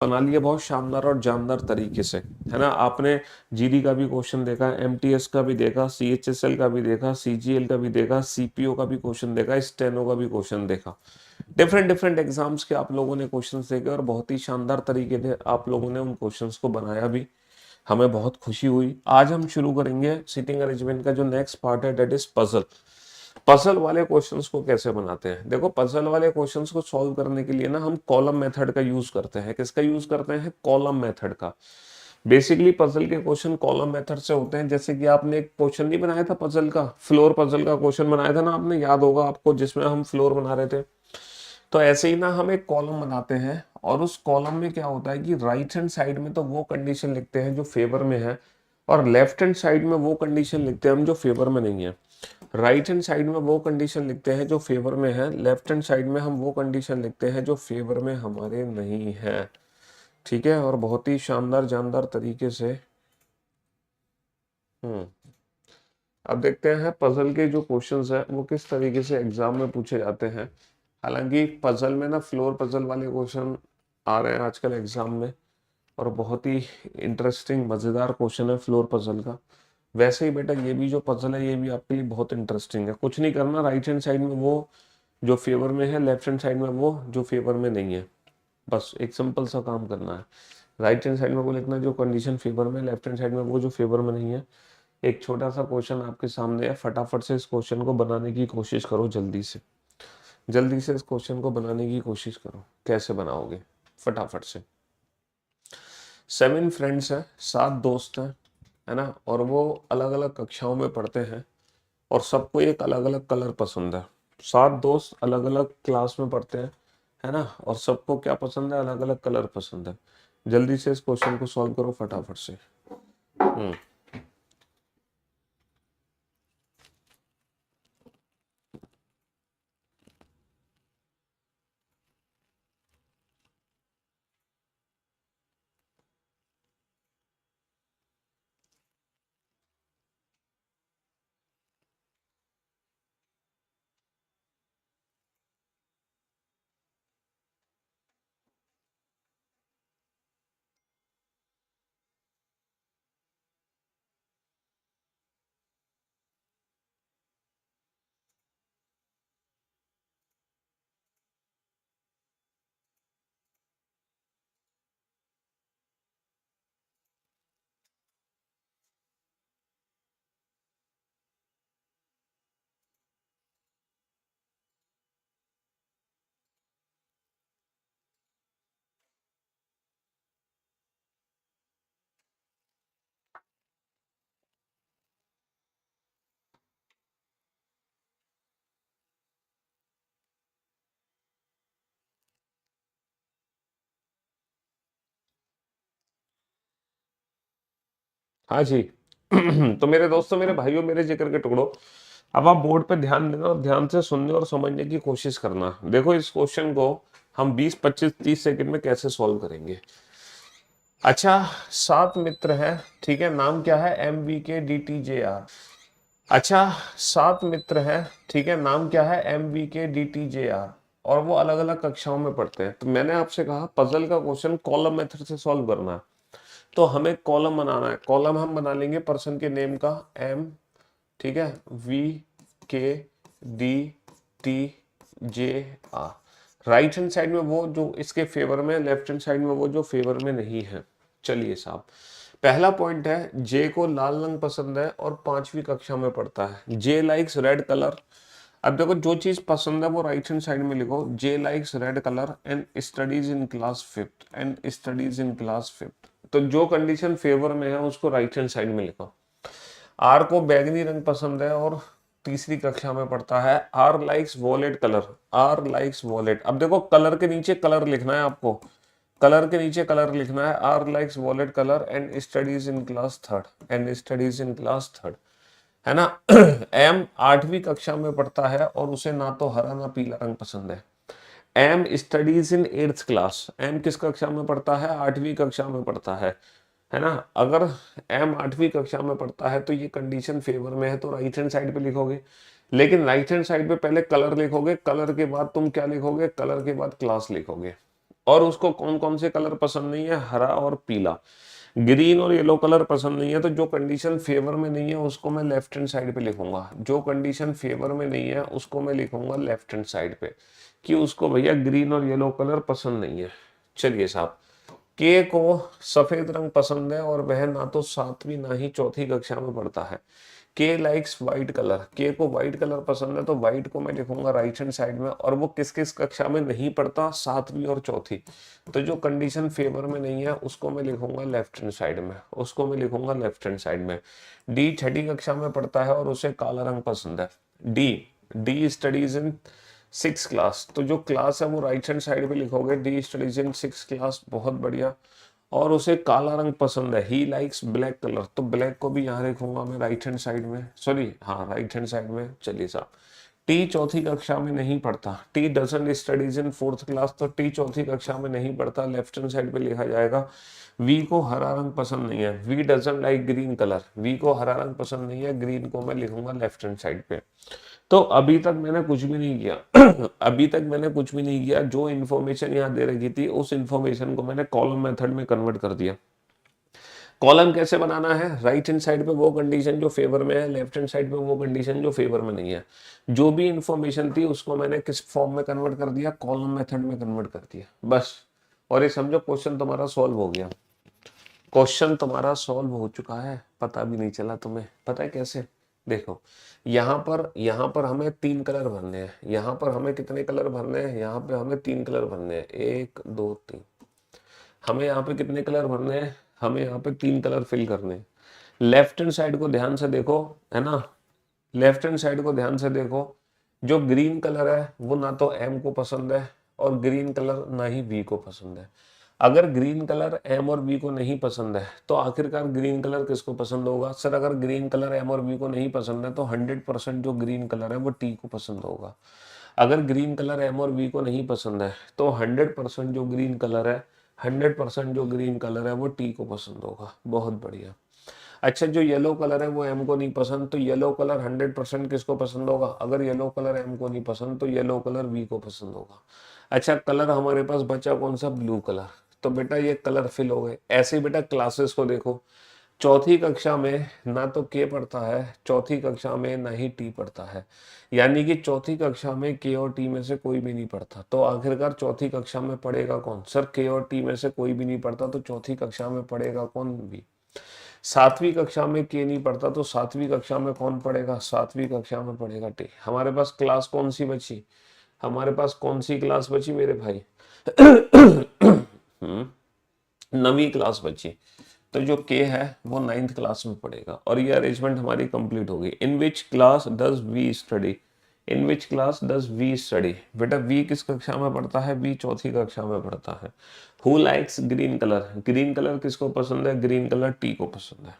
बना लिया बहुत शानदार और जानदार तरीके से, है ना। आपने जीडी का भी क्वेश्चन देखा, एमटीएस का भी देखा, सीएचएसएल का भी देखा, सीजीएल का भी देखा, सीपीओ का भी क्वेश्चन देखा, स्टेनो का भी क्वेश्चन देखा। डिफरेंट डिफरेंट एग्जाम्स के आप लोगों ने क्वेश्चन देखे और बहुत ही शानदार तरीके से आप लोगों ने उन क्वेश्चंस को बनाया भी। हमें बहुत खुशी हुई। आज हम शुरू करेंगे सिटिंग अरेंजमेंट का जो नेक्स्ट पार्ट है, दैट इज पजल। पजल वाले क्वेश्चंस को कैसे बनाते हैं? देखो, पजल वाले क्वेश्चंस को सॉल्व करने के लिए ना हम कॉलम मेथड का यूज करते हैं। किसका यूज करते हैं? कॉलम मेथड का। बेसिकली पजल के क्वेश्चन कॉलम मेथड से होते हैं। जैसे कि आपने एक क्वेश्चन नहीं बनाया था पजल का, फ्लोर पजल का क्वेश्चन बनाया था ना आपने, याद होगा आपको, जिसमें हम फ्लोर बना रहे थे। तो ऐसे ही ना हम एक कॉलम बनाते हैं और उस कॉलम में क्या होता है कि राइट हैंड साइड में तो वो कंडीशन लिखते हैं जो फेवर में है, और लेफ्ट हैंड साइड में वो कंडीशन लिखते हैं हम जो फेवर में नहीं है। राइट हैंड साइड में वो कंडीशन लिखते हैं जो फेवर में है, लेफ्ट हैंड साइड में हम वो कंडीशन लिखते हैं जो फेवर में हमारे नहीं है। ठीक है, और बहुत ही शानदार जानदार तरीके से। हम्म अब देखते हैं पजल के जो क्वेश्चंस हैं वो किस तरीके से एग्जाम में पूछे जाते हैं। हालांकि पजल में ना फ्लोर पजल वाले क्वेश्चन आ रहे हैं आजकल एग्जाम में, और बहुत ही इंटरेस्टिंग मजेदार क्वेश्चन है फ्लोर पजल का। वैसे ही बेटा ये भी जो पजल है ये भी आपके लिए बहुत इंटरेस्टिंग है। कुछ नहीं करना, राइट हैंड साइड में वो जो फेवर में है, लेफ्ट हैंड साइड में वो जो फेवर में नहीं है। बस एक सिंपल सा काम करना है। राइट हैंड साइड में वो लिखना है जो कंडीशन फेवर में, लेफ्ट हैंड साइड में वो जो फेवर में नहीं है। एक छोटा सा क्वेश्चन आपके सामने है, फटाफट से इस क्वेश्चन को बनाने की कोशिश करो। जल्दी से इस क्वेश्चन को बनाने की कोशिश करो। कैसे बनाओगे? फटाफट से। 7 फ्रेंड्स हैं, 7 दोस्त हैं, है ना, और वो अलग अलग कक्षाओं में पढ़ते हैं और सबको एक अलग अलग कलर पसंद है। 7 दोस्त अलग अलग क्लास में पढ़ते हैं, है ना, और सबको क्या पसंद है? अलग अलग कलर पसंद है। जल्दी से इस क्वेश्चन को सॉल्व करो फटाफट से। हम्म हाँ जी। तो मेरे दोस्तों, मेरे भाइयों, मेरे जिक्र के टुकड़ों, अब आप बोर्ड पे ध्यान देना और ध्यान से सुनने और समझने की कोशिश करना। देखो, इस क्वेश्चन को हम 20, 25, 30 सेकंड में कैसे सॉल्व करेंगे। अच्छा, 7 मित्र हैं, ठीक है, नाम क्या है? MVKDTJR। अच्छा, 7 मित्र हैं, ठीक है, नाम क्या है? MVKDTJR, और वो अलग अलग कक्षाओं में पढ़ते हैं। तो मैंने आपसे कहा पजल का क्वेश्चन कॉलम मेथड से सॉल्व करना है, तो हमें कॉलम बनाना है। कॉलम हम बना लेंगे पर्सन के नेम का, M, ठीक है, VKDTJR। राइट हैंड साइड में वो जो इसके फेवर में, लेफ्ट हैंड साइड में वो जो फेवर में नहीं है। चलिए साहब, पहला पॉइंट है, जे को लाल रंग पसंद है और 5वीं कक्षा में पढ़ता है। जे लाइक्स रेड कलर। अब देखो, जो चीज पसंद है वो राइट हैंड साइड में लिखो। J likes red colour and studies in class 5th, and studies in class 5th। तो जो कंडीशन फेवर में है उसको राइट हैंड साइड में लिखो। आर को बैगनी रंग पसंद है और तीसरी कक्षा में पढ़ता है। R likes violet colour. R likes violet. अब देखो, कलर के नीचे कलर लिखना है आपको, कलर के नीचे कलर लिखना है। R likes violet colour and studies in class 3rd, and studies in class 3rd, है ना। एम 8वीं कक्षा में पढ़ता है और उसे ना तो हरा ना पीला रंग पसंद है। M studies in 8th class. M किस कक्षा में पढ़ता है? 8वीं कक्षा में पढ़ता है ना। अगर एम 8वीं कक्षा में पढ़ता है तो ये कंडीशन फेवर में है, तो राइट हैंड साइड पे लिखोगे। लेकिन राइट हैंड साइड पे पहले कलर लिखोगे, कलर के बाद तुम क्या लिखोगे? कलर के बाद क्लास लिखोगे। और उसको कौन कौन से कलर पसंद नहीं है, हरा और पीला, ग्रीन और येलो कलर पसंद नहीं है, तो जो कंडीशन फेवर में नहीं है उसको मैं लेफ्ट हैंड साइड पे लिखूंगा, जो कंडीशन फेवर में नहीं है उसको मैं लिखूंगा लेफ्ट हैंड साइड पे, कि उसको भैया ग्रीन और येलो कलर पसंद नहीं है। चलिए साहब, के को सफेद रंग पसंद है और वह ना तो सातवीं ना ही चौथी कक्षा में पढ़ता है। के लाइक्स व्हाइट कलर, के को व्हाइट कलर पसंद है, तो व्हाइट को मैं लिखूंगा राइट हैंड साइड में, और वो किस किस कक्षा में नहीं पढ़ता, सातवीं और चौथी, तो जो कंडीशन फेवर में नहीं है उसको मैं लिखूंगा लेफ्ट हैंड साइड में, उसको मैं लिखूंगा लेफ्ट हैंड साइड में। डी छठी कक्षा में पढ़ता है और उसे काला रंग पसंद है। D, D studies in six class, तो जो क्लास है वो राइट हैंड साइड पे लिखोगे, D studies in six class, बहुत बढ़िया। और उसे काला रंग पसंद है, ही लाइक्स ब्लैक कलर, तो ब्लैक को भी यहाँ लिखूंगा मैं राइट हैंड साइड में, सॉरी हाँ राइट हैंड साइड में। चलिए साहब, टी चौथी कक्षा में नहीं पढ़ता, T doesn't studies in fourth class, तो टी चौथी कक्षा में नहीं पढ़ता, लेफ्ट हैंड साइड पे लिखा जाएगा। वी को हरा रंग पसंद नहीं है, V doesn't like green colour, V को हरा रंग पसंद नहीं है, ग्रीन को मैं लिखूंगा लेफ्ट हैंड साइड पे। तो अभी तक मैंने कुछ भी नहीं किया अभी तक मैंने कुछ भी नहीं किया, जो इन्फॉर्मेशन यहाँ दे रखी थी उस इन्फॉर्मेशन को मैंने कॉलम मेथड में कन्वर्ट कर दिया। कॉलम कैसे बनाना है, राइट हैंड साइड पे वो कंडीशन जो फेवर में है, लेफ्ट हैंड साइड पे वो कंडीशन जो फेवर में नहीं है। जो भी इंफॉर्मेशन थी उसको मैंने किस फॉर्म में कन्वर्ट कर दिया, कॉलम मेथड में कन्वर्ट कर दिया, बस। और ये समझो क्वेश्चन तुम्हारा सॉल्व हो गया, क्वेश्चन तुम्हारा सॉल्व हो चुका है, पता भी नहीं चला तुम्हें। पता है कैसे, देखो यहाँ पर हमें तीन कलर भरने हैं, यहाँ पर हमें कितने कलर भरने हैं, यहाँ पे हमें तीन कलर भरने हैं, एक दो तीन। हमें यहाँ पे कितने कलर भरने हैं, हमें यहाँ पे तीन कलर फिल करने हैं। लेफ्ट हैंड साइड को ध्यान से देखो, है ना, लेफ्ट हैंड साइड को ध्यान से देखो, जो ग्रीन कलर है वो ना तो एम को पसंद है और ग्रीन कलर ना ही वी को पसंद है। अगर ग्रीन कलर एम और वी को नहीं पसंद है तो आखिरकार ग्रीन कलर किसको पसंद होगा सर, अगर ग्रीन कलर एम और वी को नहीं पसंद है तो 100% जो ग्रीन कलर है वो टी को पसंद होगा। अगर ग्रीन कलर एम और वी को नहीं पसंद है तो 100% जो ग्रीन कलर है, 100% जो ग्रीन कलर है वो टी को पसंद होगा। बहुत बढ़िया। अच्छा, जो येलो कलर है वो एम को नहीं पसंद, तो येलो कलर 100% किसको पसंद होगा, अगर येलो कलर एम को नहीं पसंद तो येलो कलर वी को पसंद होगा। अच्छा, कलर हमारे पास बचा कौन सा, ब्लू कलर, तो बेटा ये कलर फिल हो गए। ऐसे ही बेटा क्लासेस को देखो, चौथी कक्षा में ना तो के पढ़ता है, चौथी कक्षा में ना ही टी पढ़ता है, यानी कि चौथी कक्षा में के और टी में से कोई भी नहीं पढ़ता, तो आखिरकार चौथी कक्षा में पढ़ेगा कौन सर, के और टी में से कोई भी नहीं पढ़ता तो चौथी कक्षा में पढ़ेगा कौन, बी। सातवीं कक्षा में के नहीं पढ़ता तो सातवीं कक्षा में कौन पढ़ेगा, सातवीं कक्षा में पढ़ेगा टी। हमारे पास क्लास कौन सी बची, हमारे पास कौन सी क्लास बची मेरे भाई नवीं क्लास बची, तो जो के है वो नाइन्थ क्लास में पढ़ेगा। और ये अरेंजमेंट हमारी कंप्लीट होगी। In which class does we study, in which class does we study, बेटा वी किस कक्षा में पढ़ता है, वी चौथी कक्षा में पढ़ता है। Who likes green colour, green colour किसको पसंद है, ग्रीन कलर टी को पसंद है।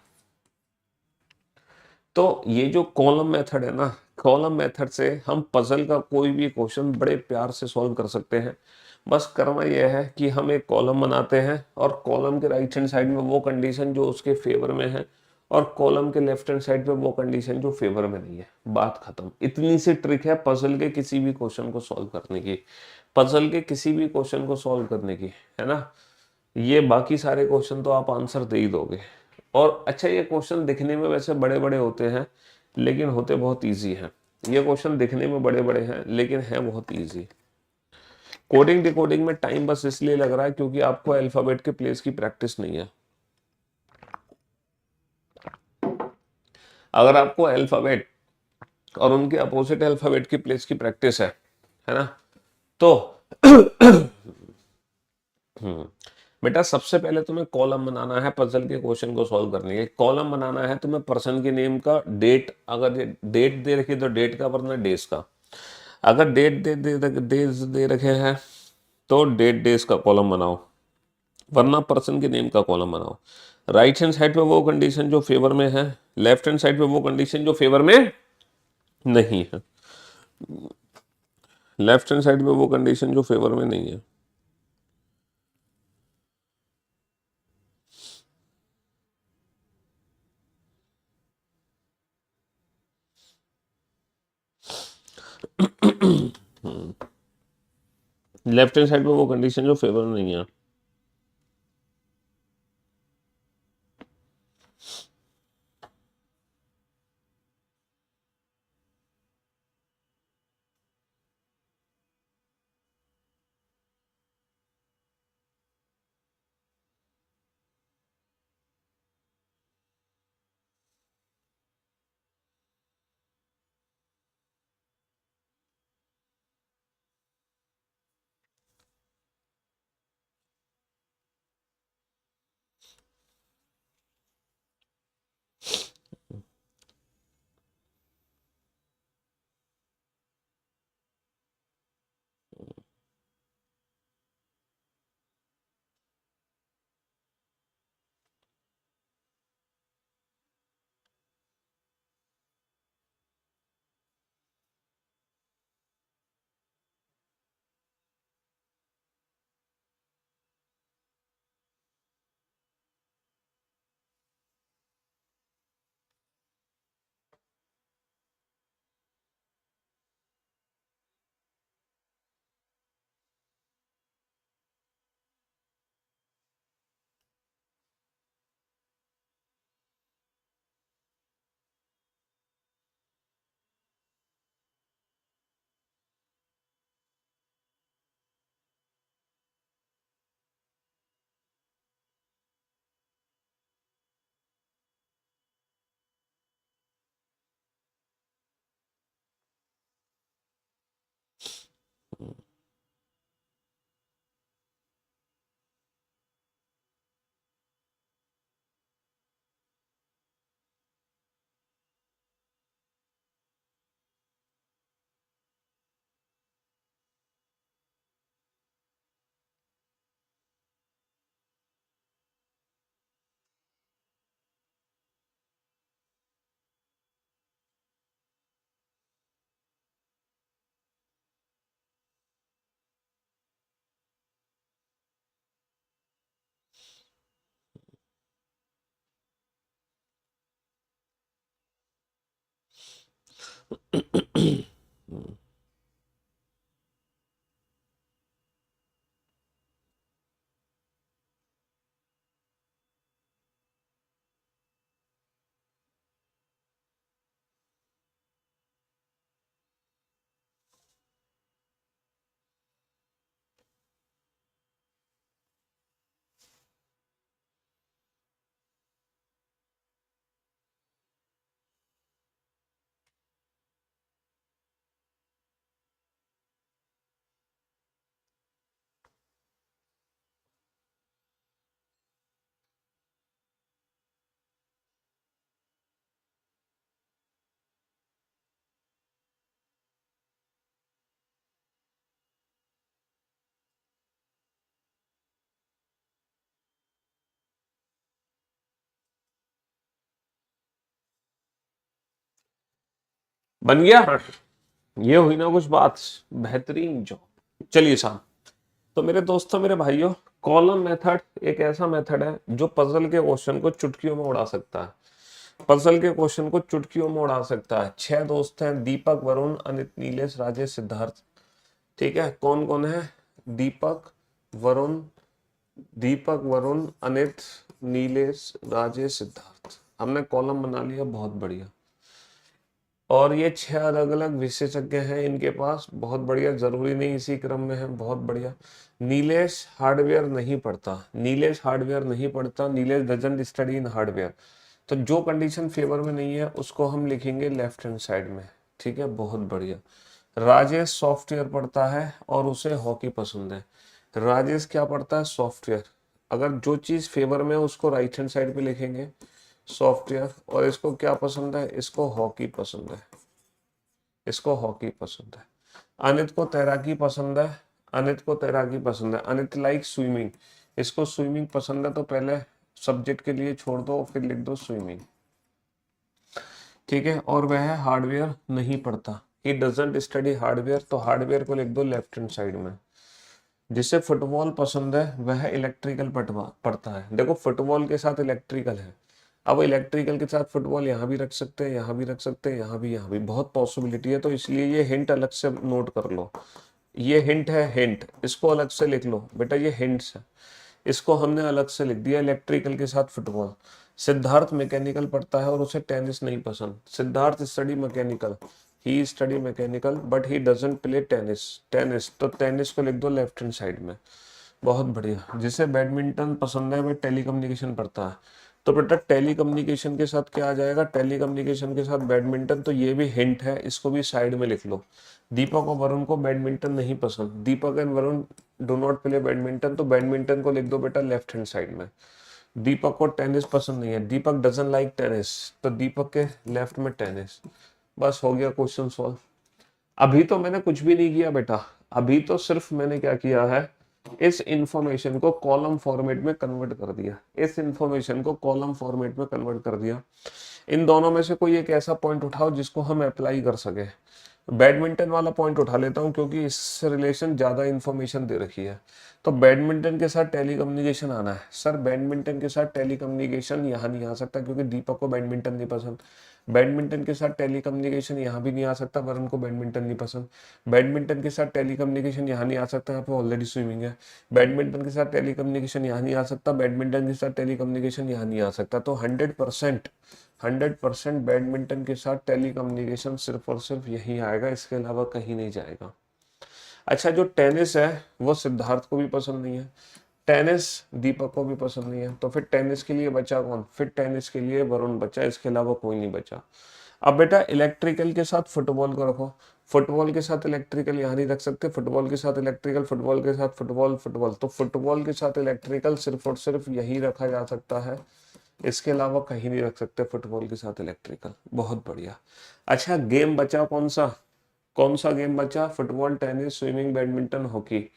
तो ये जो कॉलम मेथड है ना, कॉलम मेथड से हम पजल का कोई भी क्वेश्चन बड़े प्यार से सॉल्व कर सकते हैं। बस करना यह है कि हम एक कॉलम बनाते हैं और कॉलम के राइट हैंड साइड में वो कंडीशन जो उसके फेवर में है और कॉलम के लेफ्ट हैंड साइड पे वो कंडीशन जो फेवर में नहीं है, बात खत्म। इतनी सी ट्रिक है पजल के किसी भी क्वेश्चन को सॉल्व करने की, पजल के किसी भी क्वेश्चन को सॉल्व करने की, है ना। ये बाकी सारे क्वेश्चन तो आप आंसर दे ही दोगे। और अच्छा, ये क्वेश्चन दिखने में वैसे बड़े बड़े होते हैं लेकिन होते बहुत इजी हैं। ये क्वेश्चन दिखने में बड़े बड़े हैं लेकिन है बहुत इजी। कोडिंग डिकोडिंग में टाइम बस इसलिए लग रहा है क्योंकि आपको अल्फाबेट के प्लेस की प्रैक्टिस नहीं है। अगर आपको अल्फाबेट और उनके अपोजिट अल्फाबेट की प्लेस की प्रैक्टिस है ना, तो बेटा सबसे पहले तुम्हें कॉलम बनाना है पजल के क्वेश्चन को सॉल्व करने के। कॉलम बनाना है तुम्हें पर्सन के नेम का, डेट, अगर डेट दे रखी तो डेट का, वरना डेज का। अगर डेट डेज दे रखे हैं तो डेट डेज का कॉलम बनाओ, वरना पर्सन के नेम का कॉलम बनाओ। राइट हैंड साइड पे वो कंडीशन जो फेवर में है, लेफ्ट हैंड साइड पे वो कंडीशन जो फेवर में नहीं है, लेफ्ट हैंड साइड पे वो कंडीशन जो फेवर में नहीं है। लेफ्ट हैंड साइड में वो कंडीशन जो फेवर में नहीं है। बन गया। ये हुई ना कुछ बात, बेहतरीन जॉब। चलिए साहब, तो मेरे दोस्तों, मेरे भाइयों, कॉलम मेथड एक ऐसा मेथड है जो पजल के क्वेश्चन को चुटकियों में उड़ा सकता है। पजल के क्वेश्चन को चुटकियों में उड़ा सकता है। 6 दोस्त हैं, दीपक, वरुण, अनित, नीलेश, राजेश, सिद्धार्थ। ठीक है, कौन कौन है? दीपक, वरुण, अनित, नीलेश, राजेश, सिद्धार्थ। हमने कॉलम बना लिया, बहुत बढ़िया। और ये 6 अलग अलग विशेषज्ञ हैं इनके पास, बहुत बढ़िया। जरूरी नहीं इसी क्रम में है, बहुत बढ़िया। नीलेश हार्डवेयर नहीं पढ़ता, Nilesh doesn't study in hardware. तो जो कंडीशन फेवर में नहीं है उसको हम लिखेंगे लेफ्ट हैंड साइड में। ठीक है, बहुत बढ़िया। राजेश सॉफ्टवेयर पढ़ता है और उसे हॉकी पसंद है। राजेश क्या पढ़ता है? सॉफ्टवेयर। अगर जो चीज फेवर में है उसको राइट हैंड साइड पे लिखेंगे, सॉफ्टवेयर। और इसको क्या पसंद है? इसको हॉकी पसंद है, अनित को तैराकी पसंद है, अनित लाइक स्विमिंग। इसको स्विमिंग पसंद है, तो पहले सब्जेक्ट के लिए छोड़ दो, फिर लिख दो स्विमिंग। ठीक है, और वह हार्डवेयर नहीं पढ़ता, ही डजंट स्टडी हार्डवेयर, तो हार्डवेयर को लिख दो लेफ्ट हैंड साइड में। जिसे फुटबॉल पसंद है वह इलेक्ट्रिकल पढ़ता है। देखो, फुटबॉल के साथ इलेक्ट्रिकल है। अब इलेक्ट्रिकल के साथ फुटबॉल यहाँ भी रख सकते हैं, यहाँ भी रख सकते हैं, यहाँ भी बहुत पॉसिबिलिटी है, तो इसलिए ये हिंट अलग से नोट कर लो। ये हिंट है, हिंट, इसको अलग से लिख लो बेटा, ये हिंट्स है, इसको हमने अलग से लिख दिया। इलेक्ट्रिकल के साथ फुटबॉल। सिद्धार्थ मैकेनिकल पढ़ता है और उसे टेनिस नहीं पसंद। Siddharth study mechanical, he study mechanical but he doesn't play tennis. Tennis, तो टेनिस को लिख दो लेफ्ट हैंड साइड में। बहुत बढ़िया। जिसे बैडमिंटन पसंद है वह टेलीकम्युनिकेशन पढ़ता है। तो बेटा टेलीकम्युनिकेशन के साथ क्या आ जाएगा, टेलीकम्युनिकेशन के साथ बैडमिंटन, तो ये भी हिंट है, इसको भी साइड में लिख लो। दीपक और वरुण को बैडमिंटन नहीं पसंद। Deepak and Varun do not play badminton, तो बैडमिंटन को लिख दो बेटा लेफ्ट हैंड साइड में। दीपक को टेनिस पसंद नहीं है, दीपक डजंट लाइक टेनिस, तो दीपक के लेफ्ट में टेनिस। बस हो गया क्वेश्चन सॉल्व। अभी तो मैंने कुछ भी नहीं किया बेटा, अभी तो सिर्फ मैंने क्या किया है, इस इंफॉर्मेशन को कॉलम फॉर्मेट में कन्वर्ट कर दिया। इस इंफॉर्मेशन को कॉलम फॉर्मेट में कन्वर्ट कर दिया। इन दोनों में से कोई एक ऐसा पॉइंट उठाओ जिसको हम अप्लाई कर सके। बैडमिंटन वाला पॉइंट उठा लेता हूँ क्योंकि इससे रिलेशन ज्यादा इंफॉर्मेशन दे रखी है। तो बैडमिंटन के साथ टेलीकम्युनिकेशन आना है। सर बैडमिंटन के साथ टेलीकम्युनिकेशन यहाँ नहीं आ सकता क्योंकि दीपक को बैडमिंटन नहीं पसंद। बैडमिंटन के साथ टेलीकम्युनिकेशन यहाँ भी नहीं आ सकता, वरुण को बैडमिंटन नहीं पसंद। बैडमिंटन के साथ टेलीकम्युनिकेशन यहाँ नहीं आ सकता, यहाँ पे ऑलरेडी स्विमिंग है। बैडमिंटन के साथ टेलीकम्युनिकेशन यहाँ नहीं आ सकता, बैडमिंटन के साथ टेलीकम्युनिकेशन यहाँ नहीं आ सकता। तो 100% बैडमिंटन के साथ टेलीकम्युनिकेशन सिर्फ और सिर्फ यही आएगा, इसके अलावा कहीं नहीं जाएगा। अच्छा, जो टेनिस है वो सिद्धार्थ को भी पसंद नहीं है, टेनिस दीपक को भी पसंद नहीं है, तो फिर टेनिस के लिए बचा कौन, फिर टेनिस के लिए वरुण बचा, इसके अलावा कोई नहीं बचा। अब बेटा इलेक्ट्रिकल के साथ फुटबॉल को रखो। फुटबॉल के साथ इलेक्ट्रिकल यहाँ नहीं रख सकते, फुटबॉल के साथ इलेक्ट्रिकल, फुटबॉल के साथ फुटबॉल, फुटबॉल, तो फुटबॉल के साथ इलेक्ट्रिकल सिर्फ और सिर्फ यही रखा जा सकता है, इसके अलावा कहीं नहीं रख सकते फुटबॉल के साथ इलेक्ट्रिकल। बहुत बढ़िया। अच्छा, गेम बचा कौन सा, कौन सा गेम बचा, football, tennis, swimming, badminton, hockey,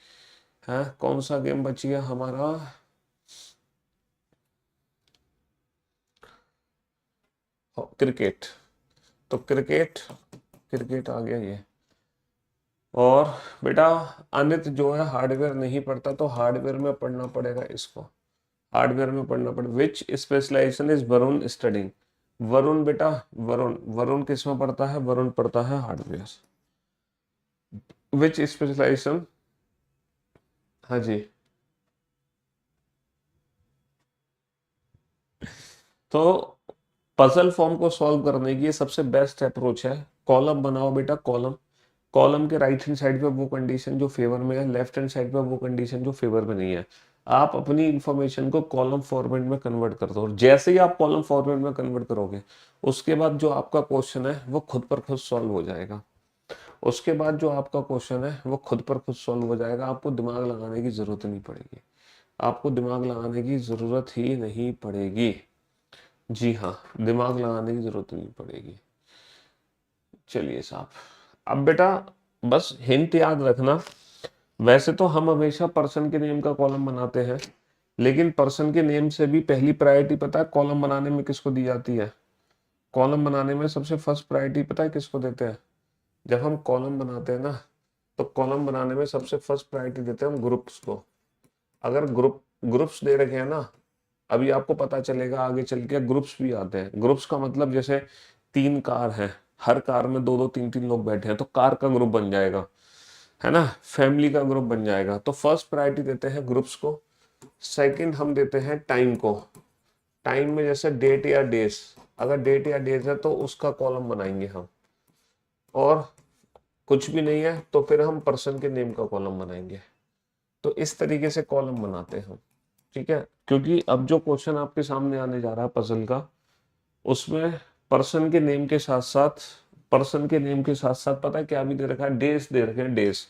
है कौन सा गेम बच गया हमारा, क्रिकेट। तो क्रिकेट, क्रिकेट आ गया ये। और बेटा अनित जो है हार्डवेयर नहीं पढ़ता, तो हार्डवेयर में पढ़ना पड़ेगा इसको, हार्डवेयर में पढ़ना पड़ेगा। Which specialisation is Varun studying. Varun बेटा, वरुण, वरुण किस में पढ़ता है, वरुण पढ़ता है हार्डवेयर। विच स्पेशलाइजेशन, हाँ जी। तो पजल फॉर्म को सॉल्व करने की ये सबसे बेस्ट अप्रोच है। कॉलम बनाओ बेटा, कॉलम, कॉलम के राइट हैंड साइड पे वो कंडीशन जो फेवर में है, लेफ्ट हैंड साइड पे वो कंडीशन जो फेवर में नहीं है। आप अपनी इंफॉर्मेशन को कॉलम फॉर्मेट में कन्वर्ट कर दो, और जैसे ही आप कॉलम फॉर्मेट में कन्वर्ट करोगे उसके बाद जो आपका क्वेश्चन है वो खुद पर खुद सॉल्व हो जाएगा। उसके बाद जो आपका क्वेश्चन है वो खुद पर खुद सॉल्व हो जाएगा, आपको दिमाग लगाने की जरूरत नहीं पड़ेगी, आपको दिमाग लगाने की जरूरत ही नहीं पड़ेगी। जी हाँ, दिमाग लगाने की जरूरत नहीं पड़ेगी। चलिए साहब, अब बेटा बस हिंट याद रखना, वैसे तो हम हमेशा पर्सन के नेम का कॉलम बनाते हैं, लेकिन पर्सन के नेम से भी पहली प्रायोरिटी पता है कॉलम बनाने में किसको दी जाती है, कॉलम बनाने में सबसे फर्स्ट प्रायोरिटी पता है किसको देते हैं, जब हम कॉलम बनाते हैं ना, तो कॉलम बनाने में सबसे फर्स्ट प्रायोरिटी देते हैं हम ग्रुप्स को। अगर ग्रुप्स दे रखे हैं ना, अभी आपको पता चलेगा आगे चल के ग्रुप्स भी आते हैं। ग्रुप्स का मतलब जैसे 3 कार हैं, हर कार में 2-2 3-3 लोग बैठे हैं, तो कार का ग्रुप बन जाएगा, है ना, फैमिली का ग्रुप बन जाएगा। तो फर्स्ट प्रायोरिटी देते हैं ग्रुप्स को। सेकंड हम देते हैं टाइम को। टाइम में जैसे डेट या डेज, अगर डेट या डेज है तो उसका कॉलम बनाएंगे हम, और कुछ भी नहीं है तो फिर हम पर्सन के नेम का कॉलम बनाएंगे। तो इस तरीके से कॉलम बनाते हैं हम, ठीक है। क्योंकि अब जो क्वेश्चन आपके सामने आने जा रहा है पजल का, उसमें पर्सन के नेम के साथ साथ, पर्सन के नेम के साथ साथ पता है क्या भी दे रखा है, डेज दे रखे हैं, डेज,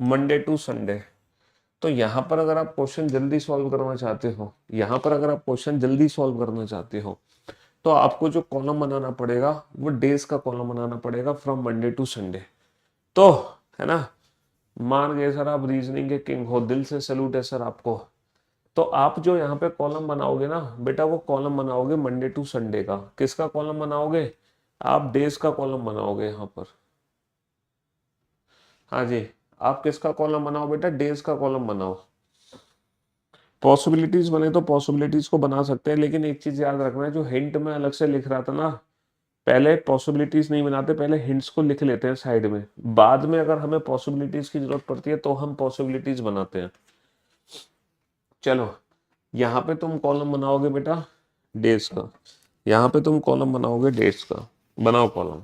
मंडे टू संडे। तो यहाँ पर अगर आप क्वेश्चन जल्दी सॉल्व करना चाहते हो, यहाँ पर अगर आप क्वेश्चन जल्दी सॉल्व करना चाहते हो, तो आपको जो कॉलम बनाना पड़ेगा वो डेज का कॉलम बनाना पड़ेगा, फ्रॉम मंडे टू संडे। तो है ना, मान गए सर आप रीजनिंग के किंग हो, दिल से सैल्यूट है सर आपको। तो आप जो यहाँ पे कॉलम बनाओगे ना बेटा, वो कॉलम बनाओगे मंडे टू संडे का। किसका कॉलम बनाओगे, आप डेज का कॉलम बनाओगे यहाँ पर। हाँ जी, आप किसका कॉलम बनाओ बेटा, डेज का कॉलम बनाओ। पॉसिबिलिटीज बने तो पॉसिबिलिटीज को बना सकते हैं, लेकिन एक चीज याद रखना है, जो हिंट में अलग से लिख रहा था ना, पहले पॉसिबिलिटीज नहीं बनाते, पहले हिंट्स को लिख लेते हैं साइड में, बाद में अगर हमें पॉसिबिलिटीज की जरूरत पड़ती है तो हम पॉसिबिलिटीज बनाते हैं। चलो यहाँ पे तुम कॉलम बनाओगे बेटा डेज का, यहाँ पे तुम कॉलम बनाओगे डेट्स का। बनाओ कॉलम।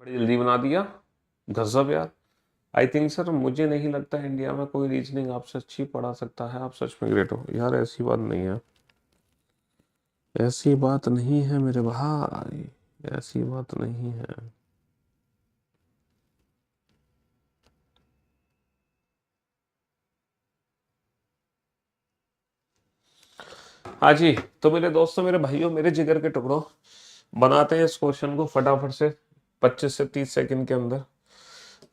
बड़ी जल्दी बना दिया, गजब यार। आई थिंक सर, मुझे नहीं लगता इंडिया में कोई रीजनिंग आपसे अच्छी पढ़ा सकता है, आप सच में ग्रेट हो यार। ऐसी बात नहीं है, ऐसी बात नहीं है मेरे भाई, ऐसी बात नहीं है। हाँ जी, तो मेरे दोस्तों, मेरे भाइयों, मेरे जिगर के टुकड़ों, बनाते हैं इस क्वेश्चन को फटाफट से 25 से 30 सेकंड के अंदर।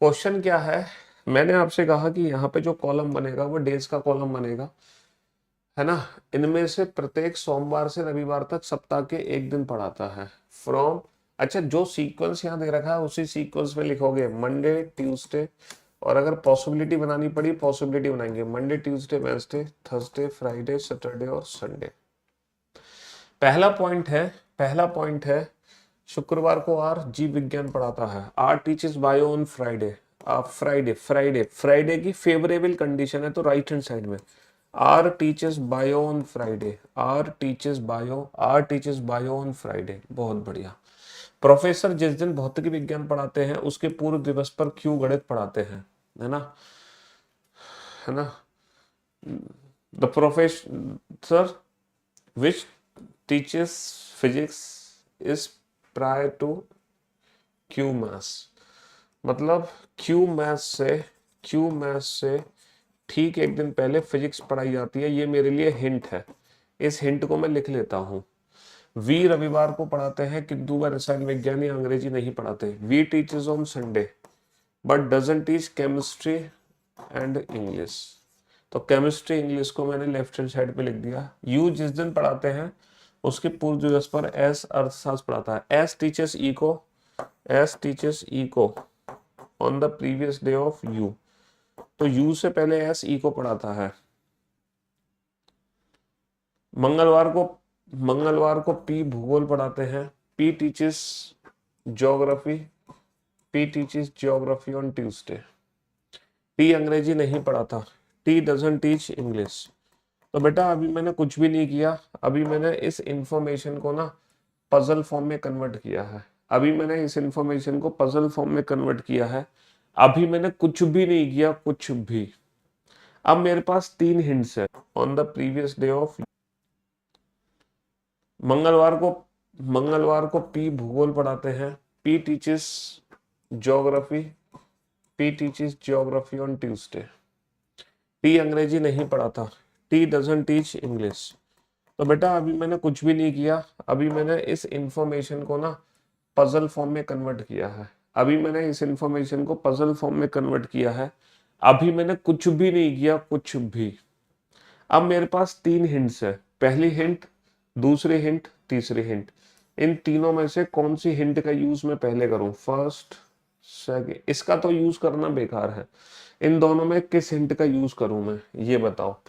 क्वेश्चन क्या है, मैंने आपसे कहा कि यहाँ पे जो कॉलम बनेगा वो डेज का कॉलम बनेगा, है ना। इनमें से प्रत्येक सोमवार से रविवार तक सप्ताह के एक दिन पढ़ाता है। फ्रॉम, अच्छा, जो सीक्वेंस यहाँ दे रखा है उसी सीक्वेंस में लिखोगे मंडे ट्यूसडे, और अगर पॉसिबिलिटी बनानी पड़ी पॉसिबिलिटी बनाएंगे Monday Tuesday Wednesday Thursday Friday Saturday और संडे। पहला पॉइंट है, पहला पॉइंट है, शुक्रवार को आर जीव विज्ञान पढ़ाता है। R teaches bio on Friday. Friday Friday Friday की फेवरेबल कंडीशन है तो राइट हैंड साइड में R teaches bio on Friday, R teaches bio on Friday. बहुत बढ़िया। प्रोफेसर जिस दिन भौतिक विज्ञान पढ़ाते हैं उसके पूर्व दिवस पर क्यों गणित पढ़ाते हैं, है ना, है ना। The professor which teaches physics is prior to Q maths. मतलब क्यू मैथ्स से ठीक एक दिन पहले फिजिक्स पढ़ाई जाती है, ये मेरे लिए हिंट है। इस हिंट को मैं लिख लेता हूं। वी रविवार को पढ़ाते हैं किंतु वह रसायन विज्ञान या अंग्रेजी नहीं पढ़ाते। V teaches on Sunday but doesn't teach chemistry and English. तो केमिस्ट्री इंग्लिश को मैंने लेफ्ट हैंड साइड पे लिख दिया। यू जिस दिन पढ़ाते हैं उसके पूर्व दिवस पर एस अर्थशास्त्र पढ़ाता है। एस टीचर्स ई को on the previous day of you. तो यू से पहले एस ई को पढ़ाता है। मंगलवार को पी भूगोल पढ़ाते हैं। P teachers geography on Tuesday. T अंग्रेजी नहीं पढ़ाता। T doesn't teach English. तो बेटा अभी मैंने कुछ भी नहीं किया, अभी मैंने इस इंफॉर्मेशन को ना पजल फॉर्म में कन्वर्ट किया है। अभी मैंने इस इंफॉर्मेशन को पजल फॉर्म में कन्वर्ट किया है। अभी मैंने कुछ भी नहीं किया, कुछ भी। अब मेरे पास 3 हिंट्स है। On the previous day of मंगलवार को पी भूगोल पढ़ाते हैं। P teachers geography on Tuesday. T अंग्रेजी नहीं पढ़ाता। T doesn't teach English. तो बेटा अभी मैंने कुछ भी नहीं किया, अभी मैंने इस इंफॉर्मेशन को ना पजल फॉर्म में कन्वर्ट किया है। अभी मैंने इस इंफॉर्मेशन को पजल फॉर्म में कन्वर्ट किया है। अभी मैंने कुछ भी नहीं किया, कुछ भी। अब मेरे पास 3 हिंट्स है। पहली हिंट, दूसरी हिंट, तीसरी हिंट। इन तीनों में से कौन सी हिंट का यूज मैं पहले करूं? First, second. इसका तो यूज करना बेकार है। इन दोनों में किस हिंट का यूज करूं मैं, ये बताओ।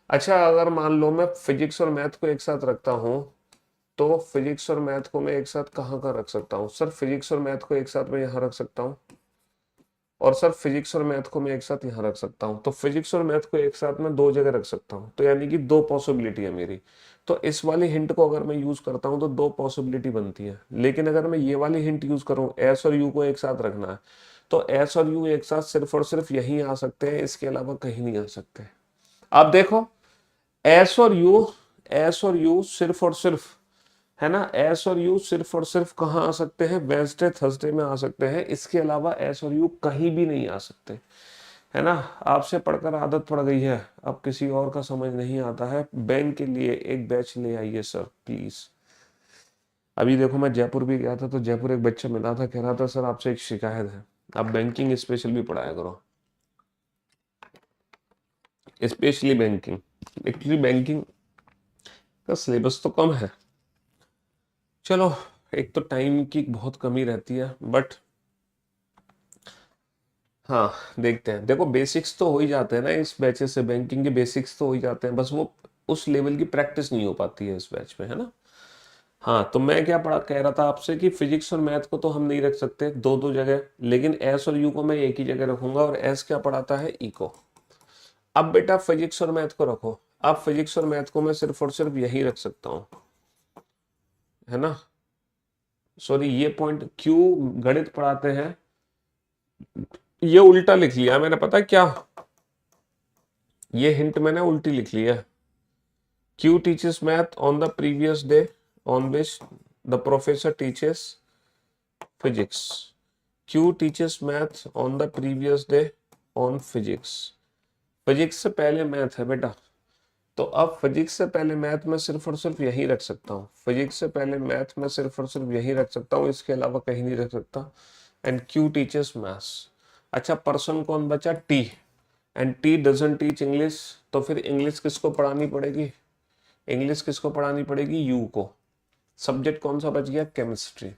अच्छा, अगर मान लो मैं फिजिक्स और मैथ को एक साथ रखता हूं, तो फिजिक्स और मैथ को मैं एक साथ कहाँ कहाँ रख सकता हूँ? सर फिजिक्स और मैथ को एक साथ मैं यहाँ रख सकता हूँ, और सर फिजिक्स और मैथ को मैं एक साथ यहाँ रख सकता हूँ। तो फिजिक्स और मैथ को एक साथ मैं 2 जगह रख सकता हूँ, तो यानी कि 2 पॉसिबिलिटी है मेरी। तो इस वाली हिंट को अगर मैं यूज करता हूँ तो 2 पॉसिबिलिटी बनती है। लेकिन अगर मैं ये वाली हिंट यूज करूँ, एस और यू को एक साथ रखना है, तो एस और यू एक साथ सिर्फ और सिर्फ यहीं आ सकते हैं, इसके अलावा कहीं नहीं आ सकते। आप देखो, एस और यू सिर्फ और सिर्फ, है ना, एस और यू सिर्फ और सिर्फ कहाँ आ सकते हैं? वेंसडे थर्सडे में आ सकते हैं। इसके अलावा एस और यू कहीं भी नहीं आ सकते, है ना। आपसे पढ़कर आदत पड़ गई है, अब किसी और का समझ नहीं आता है। बैंक के लिए एक बैच ले आइए सर प्लीज। अभी देखो, मैं जयपुर भी गया था, तो जयपुर एक बच्चा मिला था, कह रहा था सर आपसे एक शिकायत है, आप बैंकिंग स्पेशल भी पढ़ाया करो। स्पेशली बैंकिंग, एक्चुअली बैंकिंग का सिलेबस तो कम है। चलो, एक तो टाइम की बहुत कमी रहती है, बट हाँ, देखते हैं। देखो, बेसिक्स तो हो ही जाते हैं ना इस बैच से, बैंकिंग के बेसिक्स तो हो ही जाते हैं, बस वो उस लेवल की प्रैक्टिस नहीं हो पाती है इस बैच में, है ना। हाँ, तो मैं क्या पढ़ा कह रहा था आपसे कि फिजिक्स और मैथ को तो हम नहीं रख सकते 2-2 जगह, लेकिन एस और यू को मैं एक ही जगह रखूंगा, और एस क्या पढ़ाता है? ई को। अब बेटा फिजिक्स और मैथ को रखो। अब फिजिक्स और मैथ को मैं सिर्फ और सिर्फ यही रख सकता हूँ, है ना। सॉरी, ये पॉइंट क्यों गणित पढ़ाते हैं, ये उल्टा लिख लिया मैंने, पता है क्या, ये हिंट मैंने उल्टी लिख ली है। Q teaches math on the previous day on which the professor teaches physics. Q teaches math on the previous day on physics. Physics से पहले मैथ है बेटा, तो अब फिजिक्स से पहले मैथ में सिर्फ और सिर्फ यही रख सकता हूँ। फिजिक्स से पहले मैथ में सिर्फ और सिर्फ यही रख सकता हूँ, इसके अलावा कहीं नहीं रख सकता। And Q teachers maths. अच्छा, पर्सन कौन बचा? T. And T doesn't teach English, तो फिर इंग्लिश किसको पढ़ानी पड़ेगी? इंग्लिश किसको पढ़ानी पड़ेगी? यू को। सब्जेक्ट कौन सा बच गया? केमिस्ट्री।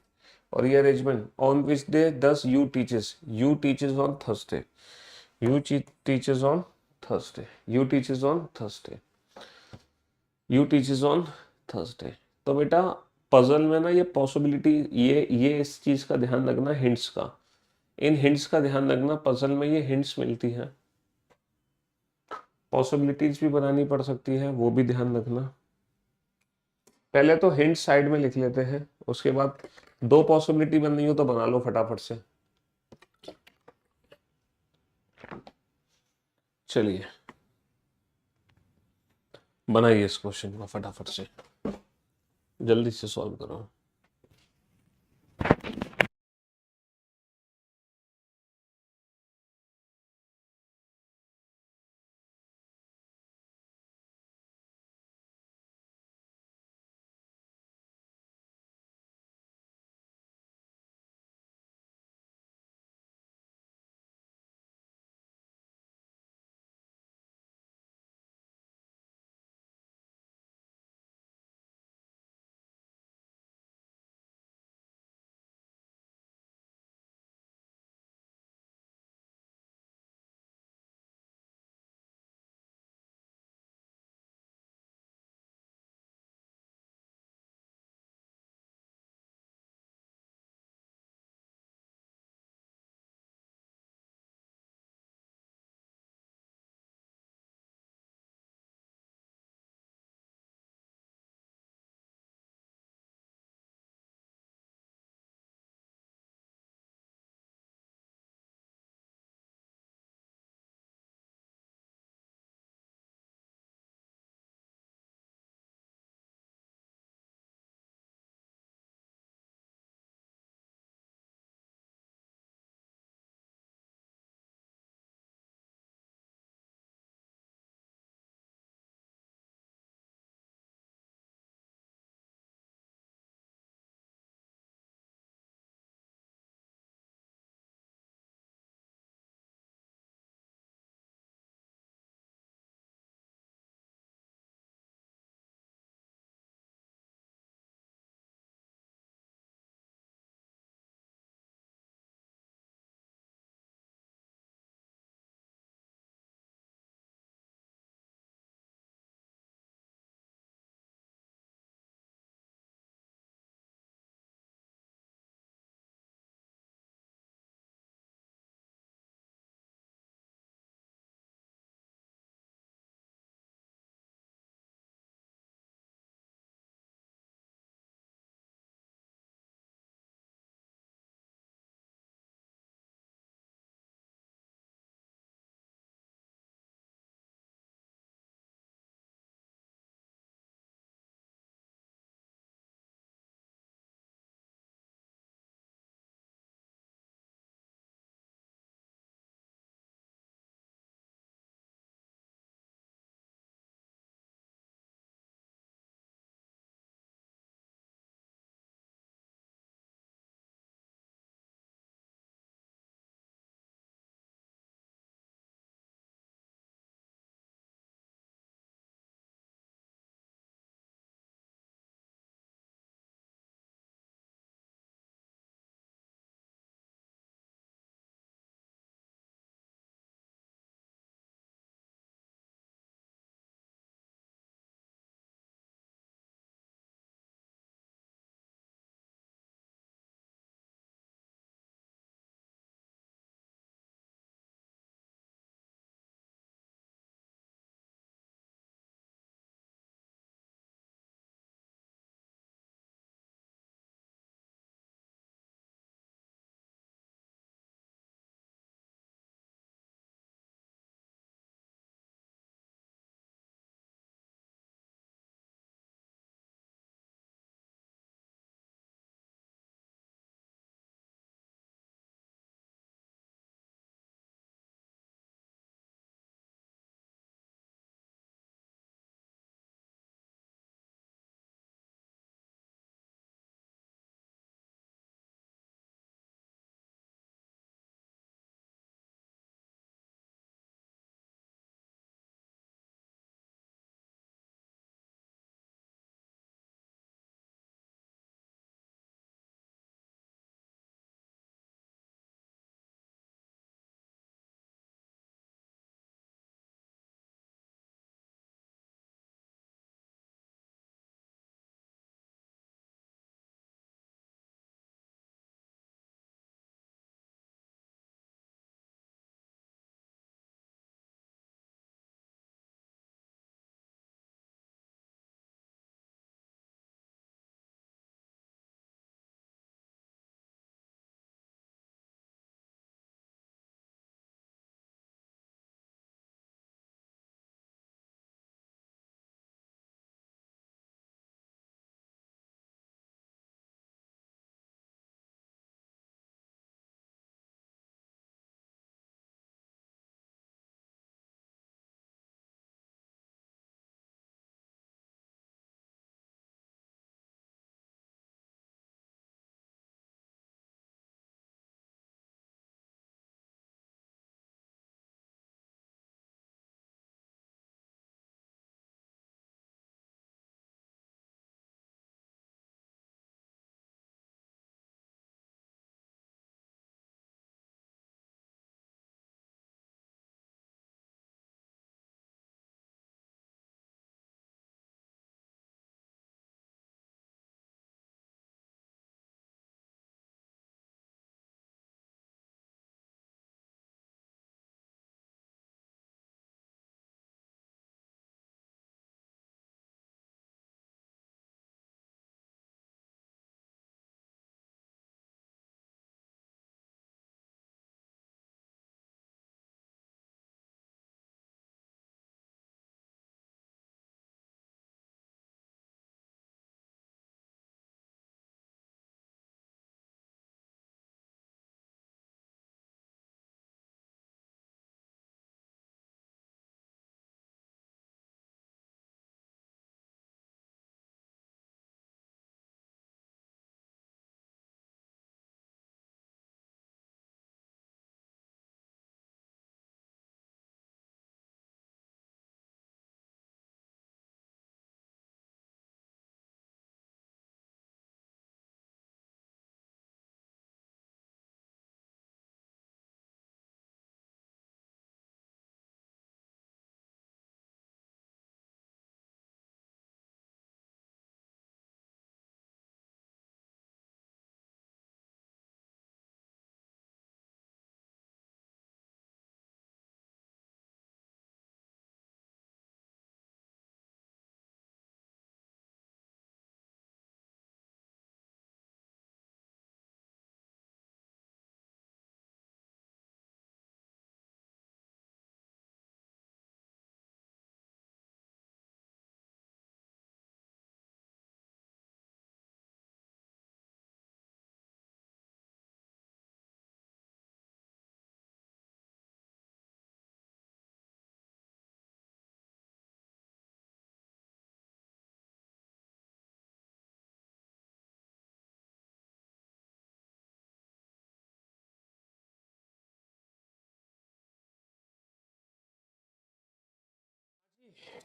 और ये arrangement on which day? 10 you teaches on Thursday. You teaches on Thursday. You teaches on Thursday. You teaches on Thursday. तो बेटा पजल में ना ये पॉसिबिलिटी, ये इस चीज का ध्यान रखना, हिंट्स का, इन हिंट्स का ध्यान रखना। पजल में ये हिंट्स मिलती हैं, पॉसिबिलिटीज भी बनानी पड़ सकती है, वो भी ध्यान रखना। पहले तो हिंट साइड में लिख लेते हैं, उसके बाद 2 पॉसिबिलिटी बन रही हो तो बना लो फटाफट से। चलिए बनाइए इस क्वेश्चन को फटाफट से, जल्दी से सॉल्व करो।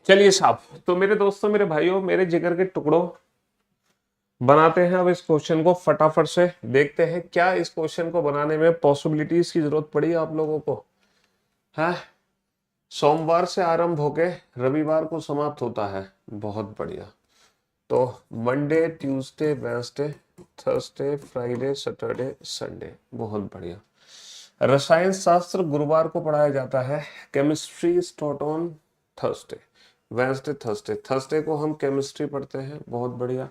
चलिए साहब, तो मेरे दोस्तों, मेरे भाइयों, मेरे जिगर के टुकड़ों, बनाते हैं अब इस क्वेश्चन को फटाफट से। देखते हैं क्या इस क्वेश्चन को बनाने में पॉसिबिलिटीज की जरूरत पड़ी आप लोगों को है। सोमवार से आरंभ होके रविवार को समाप्त होता है। बहुत बढ़िया। तो Monday, Tuesday, Wednesday, Thursday, Friday, Saturday, Sunday. बहुत बढ़िया। रसायन शास्त्र गुरुवार को पढ़ाया जाता है। Chemistry start on Thursday, Wednesday, Thursday. Thursday को हम केमिस्ट्री पढ़ते हैं। बहुत बढ़िया।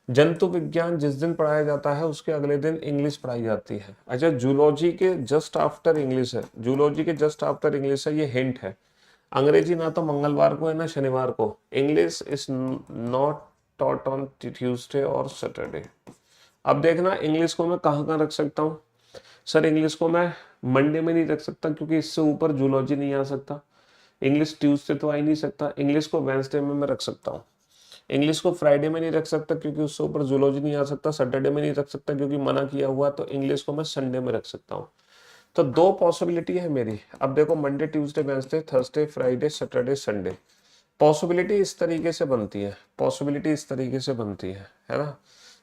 जंतु विज्ञान जिस दिन पढ़ाया जाता है उसके अगले दिन इंग्लिश पढ़ाई जाती है। अच्छा, जूलॉजी के जस्ट आफ्टर इंग्लिश है। जूलॉजी के जस्ट आफ्टर इंग्लिश है, ये हिंट है। अंग्रेजी ना तो मंगलवार को है ना शनिवार को। English is not taught on Tuesday और सैटरडे। अब देखना इंग्लिश को मैं कहाँ कहाँ रख सकता हूँ। सर इंग्लिश को मैं मंडे में नहीं रख सकता क्योंकि इससे ऊपर जूलॉजी नहीं आ सकता। इंग्लिश ट्यूसडे तो आ ही नहीं सकता। इंग्लिश को वेडनेसडे में मैं रख सकता हूँ। इंग्लिश को फ्राइडे में नहीं रख सकता क्योंकि उससे ऊपर जूलॉजी नहीं आ सकता। सैटरडे में नहीं रख सकता क्योंकि मना किया हुआ। तो इंग्लिश को मैं संडे में रख सकता हूँ। तो दो पॉसिबिलिटी है मेरी। अब देखो, Monday, Tuesday, Wednesday, Thursday, Friday, Saturday, Sunday. Possibility इस तरीके से बनती है। पॉसिबिलिटी इस तरीके से बनती है ना।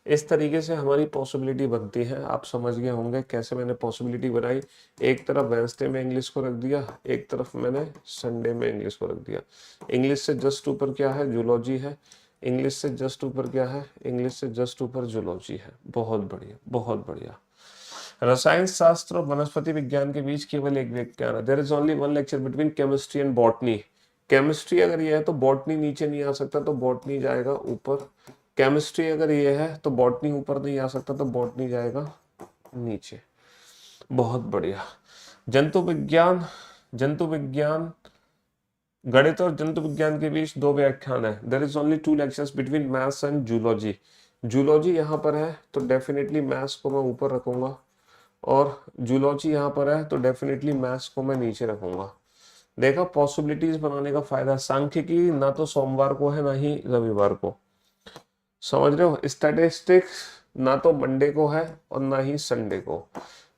इस तरीके से हमारी पॉसिबिलिटी बनती है। आप समझ गए होंगे कैसे मैंने पॉसिबिलिटी बनाई। एक तरफ वेडनेसडे में इंग्लिश को रख दिया, एक तरफ मैंने संडे में इंग्लिश को रख दिया। इंग्लिश से जस्ट ऊपर क्या है? जूलॉजी है। इंग्लिश से जस्ट ऊपर क्या है? इंग्लिश से जस्ट ऊपर जूलॉजी है। बहुत बढ़िया, बहुत बढ़िया। रसायन शास्त्र और वनस्पति विज्ञान के बीच केवल एक व्याख्यान है। There is only one lecture between chemistry and botany. Chemistry अगर ये है तो बॉटनी नीचे नहीं आ सकता, तो बॉटनी जाएगा ऊपर। केमिस्ट्री अगर ये है तो बॉटनी ऊपर नहीं आ सकता, तो बॉटनी जाएगा नीचे। बहुत बढ़िया। जंतु विज्ञान, जंतु विज्ञान, गणित और जंतु विज्ञान के बीच दो व्याख्यान है। There is only two lectures between maths and zoology. Zoology यहाँ पर है तो डेफिनेटली मैथ्स को मैं ऊपर रखूंगा, और जूलॉजी यहाँ पर है तो डेफिनेटली मैथ्स को मैं नीचे रखूंगा। देखा पॉसिबिलिटीज बनाने का फायदा। सांख्यिकी ना तो सोमवार को है ना ही रविवार को, समझ रहे हो। स्टैटिस्टिक्स ना तो मंडे को है और ना ही संडे को।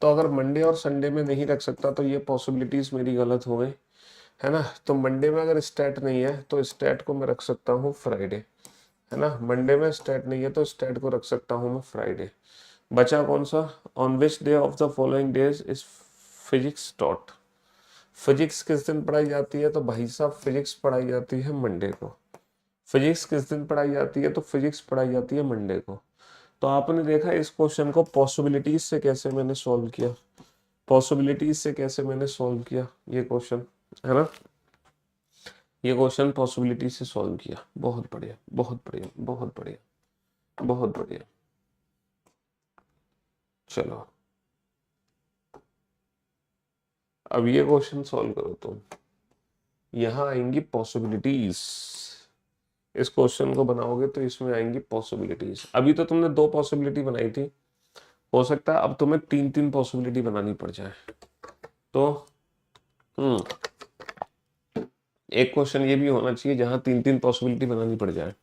तो अगर मंडे और संडे में नहीं रख सकता तो ये पॉसिबिलिटीज मेरी गलत हो गई, है ना। तो मंडे में अगर स्टैट नहीं है तो स्टैट को मैं रख सकता हूँ फ्राइडे, है ना। मंडे में स्टैट नहीं है तो स्टैट को रख सकता हूँ मैं फ्राइडे। बचा कौन सा? On which day of the following days is physics taught. Physics किस दिन पढ़ाई जाती है? तो भाई साहब फिजिक्स पढ़ाई जाती है मंडे को। फिजिक्स किस दिन पढ़ाई जाती है? तो फिजिक्स पढ़ाई जाती है मंडे को। तो आपने देखा इस क्वेश्चन को पॉसिबिलिटीज से कैसे मैंने सॉल्व किया। पॉसिबिलिटीज से कैसे मैंने सॉल्व किया ये क्वेश्चन, है ना। ये क्वेश्चन पॉसिबिलिटी से सॉल्व किया। बहुत बढ़िया, बहुत बढ़िया, बहुत बढ़िया, बहुत बढ़िया। चलो अब ये क्वेश्चन सॉल्व करो तुम। यहाँ आएंगी पॉसिबिलिटीज। इस क्वेश्चन को बनाओगे तो इसमें आएंगी पॉसिबिलिटीज। अभी तो तुमने दो पॉसिबिलिटी बनाई थी, हो सकता है अब तुम्हें तीन तीन पॉसिबिलिटी बनानी पड़ जाए। तो हम्म एक क्वेश्चन ये भी होना चाहिए जहां तीन तीन पॉसिबिलिटी बनानी पड़ जाए।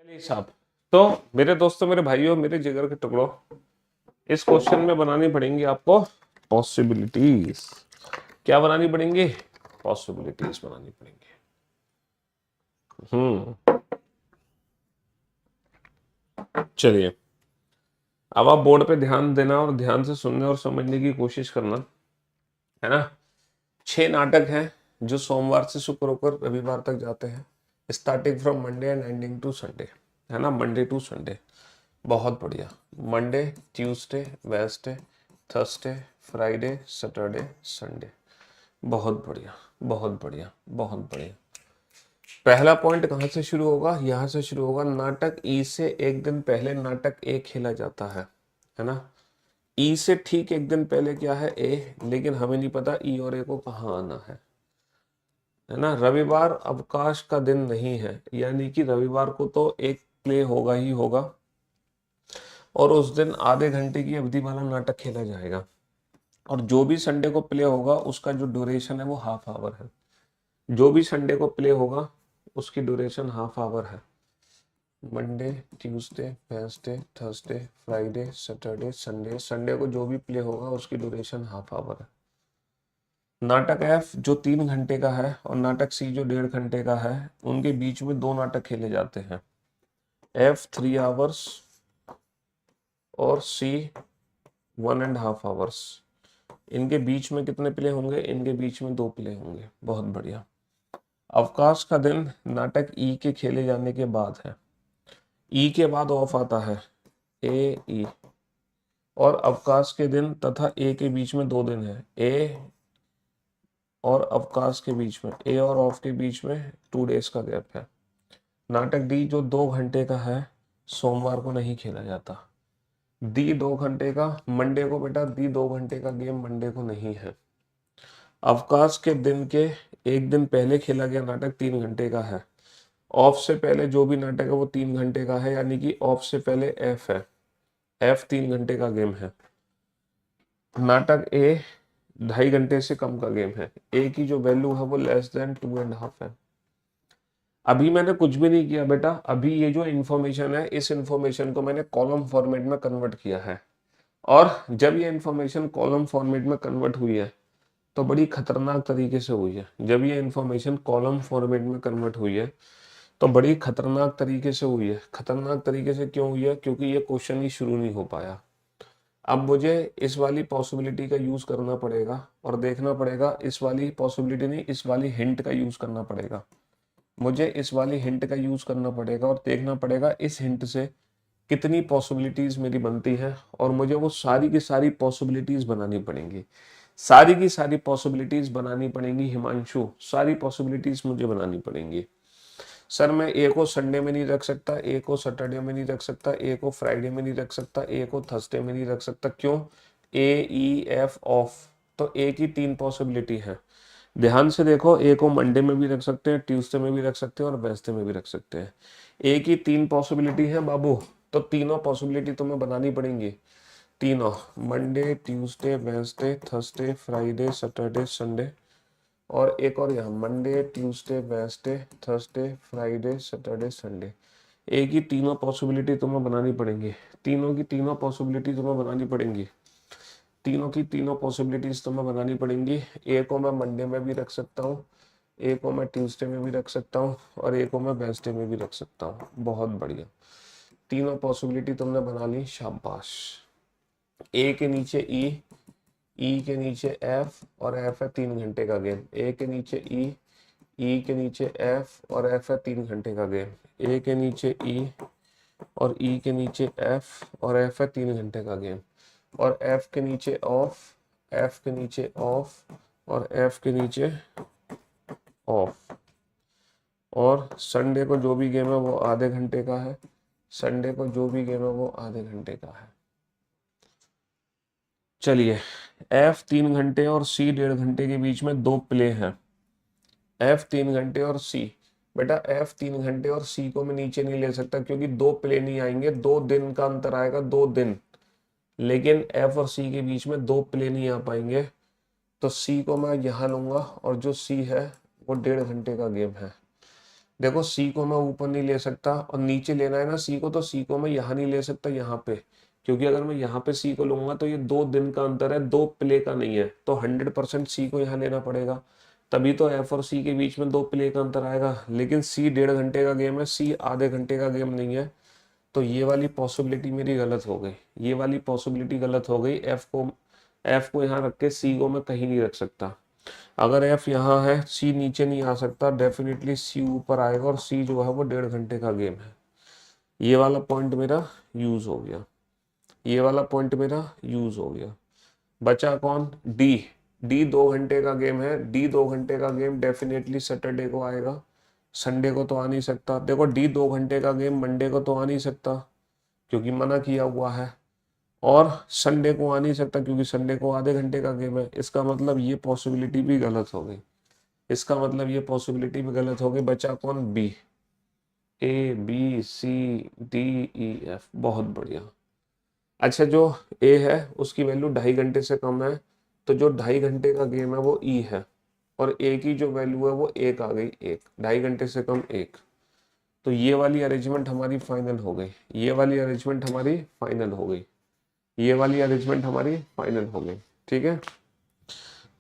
चलिए साहब, तो मेरे दोस्तों, मेरे भाइयों, मेरे जिगर के टुकड़ों, इस क्वेश्चन में बनानी पड़ेंगी आपको पॉसिबिलिटीज। क्या बनानी पड़ेंगी? पॉसिबिलिटीज बनानी पड़ेंगी। चलिए, अब आप बोर्ड पे ध्यान देना और ध्यान से सुनने और समझने की कोशिश करना, है ना। 6 नाटक हैं जो सोमवार से शुक्र होकर रविवार तक जाते हैं, starting from Monday and ending to Sunday, है ना, मंडे टू संडे। बहुत बढ़िया। Monday, Tuesday, Wednesday, Thursday, Friday, Saturday, Sunday. बहुत बढ़िया, बहुत बढ़िया, बहुत बढ़िया। पहला पॉइंट कहाँ से शुरू होगा? यहाँ से शुरू होगा। नाटक ई से एक दिन पहले नाटक ए खेला जाता है ना। ई से ठीक एक दिन पहले क्या है? ए, लेकिन हमें नहीं पता ई और ए को कहाँ आना है ना। रविवार अवकाश का दिन नहीं है, यानी कि रविवार को तो एक प्ले होगा ही होगा, और उस दिन आधे घंटे की अवधि वाला नाटक खेला जाएगा, और जो भी संडे को प्ले होगा उसका जो ड्यूरेशन है वो हाफ आवर है। जो भी संडे को प्ले होगा उसकी ड्यूरेशन हाफ आवर है। Monday, Tuesday, Wednesday, Thursday, Friday, Saturday, Sunday. Sunday को जो भी प्ले होगा उसकी ड्यूरेशन हाफ आवर है। नाटक एफ जो 3 घंटे का है और नाटक सी जो 1.5 घंटे का है, उनके बीच में 2 नाटक खेले जाते हैं। एफ 3 आवर्स और सी 1.5 आवर्स। इनके बीच में कितने प्ले होंगे? इनके बीच में 2 प्ले होंगे। बहुत बढ़िया। अवकाश का दिन नाटक ई के खेले जाने के बाद है। ई के बाद ऑफ आता है, ए ई, और अवकाश के दिन तथा ए के बीच में 2 दिन है। ए और अवकाश के बीच में, ए और ऑफ के बीच में 2 डेज का गैप है। नाटक डी जो 2 घंटे का है, सोमवार को नहीं खेला जाता। दी 2 घंटे का, मंडे को बेटा दी 2 घंटे का गेम मंडे को नहीं है। अवकाश के दिन के एक दिन पहले खेला गया नाटक 3 घंटे का है। ऑफ से पहले जो भी नाटक है वो 3 घंटे का है, यानी कि ऑफ से पहले एफ है। एफ 3 घंटे का गेम है। नाटक ए 2.5 घंटे से कम का गेम है। ए की जो वैल्यू है वो लेस देन 2.5 है। अभी मैंने कुछ भी नहीं किया बेटा, अभी ये जो इन्फॉर्मेशन है इस इन्फॉर्मेशन को मैंने कॉलम फॉर्मेट में कन्वर्ट किया है, और जब ये इन्फॉर्मेशन कॉलम फॉर्मेट में कन्वर्ट हुई है तो बड़ी खतरनाक तरीके से हुई है। जब ये इन्फॉर्मेशन कॉलम फॉर्मेट में कन्वर्ट हुई है तो बड़ी खतरनाक तरीके से हुई है। खतरनाक तरीके से क्यों हुई है? क्योंकि ये क्वेश्चन ही शुरू नहीं हो पाया। अब मुझे इस वाली पॉसिबिलिटी का यूज करना पड़ेगा और देखना पड़ेगा, इस वाली पॉसिबिलिटी नहीं, इस वाली हिंट का यूज करना पड़ेगा। मुझे इस वाली हिंट का यूज करना पड़ेगा और देखना पड़ेगा इस हिंट से कितनी पॉसिबिलिटीज मेरी बनती है, और मुझे वो सारी की सारी पॉसिबिलिटीज बनानी पड़ेंगी। सारी की सारी पॉसिबिलिटीज बनानी पड़ेंगी हिमांशु, सारी पॉसिबिलिटीज मुझे बनानी पड़ेंगी। सर मैं ए को संडे में नहीं रख सकता, ए को सैटरडे में नहीं रख सकता, ए को फ्राइडे में नहीं रख सकता, ए को थर्सडे में नहीं रख सकता। क्यों? ए ई एफ ऑफ, तो ए की 3 पॉसिबिलिटी है। ध्यान से देखो, ए को मंडे में भी रख सकते हैं, ट्यूसडे में भी रख सकते हैं और वेडनेसडे में भी रख सकते हैं। ए की 3 पॉसिबिलिटी है बाबू, तो तीनों पॉसिबिलिटी तुम्हें बनानी पड़ेंगी। तीनों, Monday, Tuesday, Wednesday, Thursday, Friday, Saturday, Sunday, और एक और यहाँ Monday, Tuesday, Wednesday, Thursday, Friday, Saturday, Sunday. एक ही तीनों पॉसिबिलिटी तुम्हें बनानी पड़ेंगी। तीनों की तीनों पॉसिबिलिटी तुम्हें बनानी पड़ेंगी। तीनों की तीनों पॉसिबिलिटीज तुम्हें बनानी पड़ेंगी। ए को मैं मंडे में भी रख सकता हूँ, ए को मैं ट्यूसडे में भी रख सकता हूँ, और ए को मैं वेडनेसडे में भी रख सकता हूँ। बहुत बढ़िया, तीनों पॉसिबिलिटी तुमने बना ली, शाबाश। ए के नीचे ई के नीचे एफ, और एफ है 3 घंटे का गेम। ए के नीचे ई के नीचे एफ, और एफ है 3 घंटे का गेम। ए के नीचे ई और ई के नीचे एफ, और एफ है 3 घंटे का गेम। और एफ के नीचे ऑफ, एफ के नीचे ऑफ, और एफ के नीचे ऑफ। और संडे को जो भी गेम है वो आधे घंटे का है। संडे को जो भी गेम है वो आधे घंटे का है। चलिए, एफ 3 घंटे और सी 1.5 घंटे के बीच में 2 प्ले हैं। एफ 3 घंटे और सी, बेटा एफ 3 घंटे और सी को मैं नीचे नहीं ले सकता क्योंकि 2 प्ले नहीं आएंगे, 2 दिन का अंतर आएगा, 2 दिन। लेकिन एफ और सी के बीच में 2 प्ले नहीं आ पाएंगे, तो सी को मैं यहाँ लूंगा, और जो सी है वो 1.5 घंटे का गेम है। देखो सी को मैं ऊपर नहीं ले सकता, और नीचे लेना है ना सी को, तो सी को मैं यहाँ नहीं ले सकता यहाँ पे, क्योंकि अगर मैं यहाँ पे सी को लूंगा तो ये 2 दिन का अंतर है, 2 प्ले का नहीं है, तो 100% सी को यहाँ लेना पड़ेगा, तभी तो एफ और सी के बीच में 2 प्ले का अंतर आएगा। लेकिन सी 1.5 घंटे का गेम है, सी आधे घंटे का गेम नहीं है, तो ये वाली पॉसिबिलिटी मेरी गलत हो गई, ये वाली पॉसिबिलिटी गलत हो गई। एफ को यहाँ रख के सी को मैं कहीं नहीं रख सकता। अगर एफ यहाँ है, सी नीचे नहीं आ सकता, डेफिनेटली सी ऊपर आएगा, और सी जो है वो 1.5 घंटे का गेम है। ये वाला पॉइंट मेरा यूज हो गया, ये वाला पॉइंट मेरा यूज हो गया। बचा कौन? डी। डी 2 घंटे का गेम है, डी 2 घंटे का गेम डेफिनेटली सैटरडे को आएगा, संडे को तो आ नहीं सकता। देखो डी 2 घंटे का गेम मंडे को तो आ नहीं सकता क्योंकि मना किया हुआ है, और संडे को आ नहीं सकता क्योंकि संडे को आधे घंटे का गेम है। इसका मतलब ये पॉसिबिलिटी भी गलत हो गई, इसका मतलब ये पॉसिबिलिटी भी गलत हो गई। बचा कौन? B. A B C D E F, बहुत बढ़िया। अच्छा, जो ए है उसकी वैल्यू 2.5 घंटे से कम है, तो जो 2.5 घंटे का गेम है वो ई है, और ए की जो वैल्यू है वो 1 आ गई, 1, 2.5 घंटे से कम 1। तो ये वाली अरेंजमेंट हमारी फाइनल हो गई, ये वाली अरेंजमेंट हमारी फाइनल हो गई, ये वाली अरेंजमेंट हमारी फाइनल हो गई। ठीक है,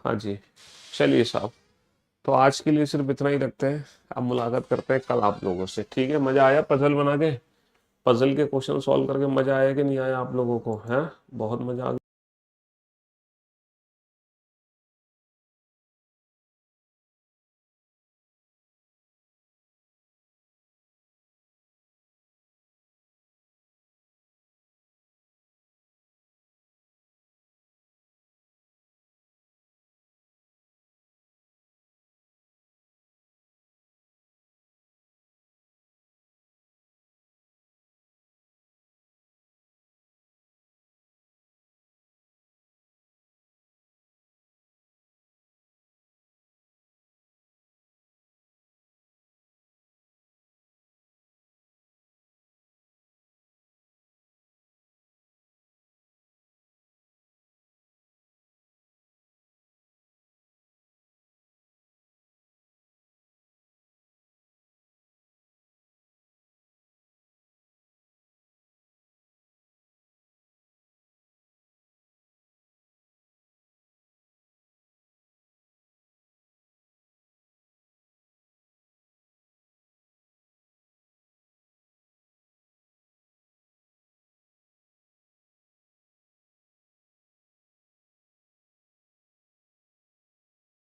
हाँ जी। चलिए साहब, तो आज के लिए सिर्फ इतना ही रखते हैं, अब मुलाकात करते हैं कल आप लोगों से। ठीक है, मजा आया पजल बना के? पजल के क्वेश्चन सॉल्व करके मजा आया कि नहीं आया आप लोगों को? है बहुत मजा आ गया।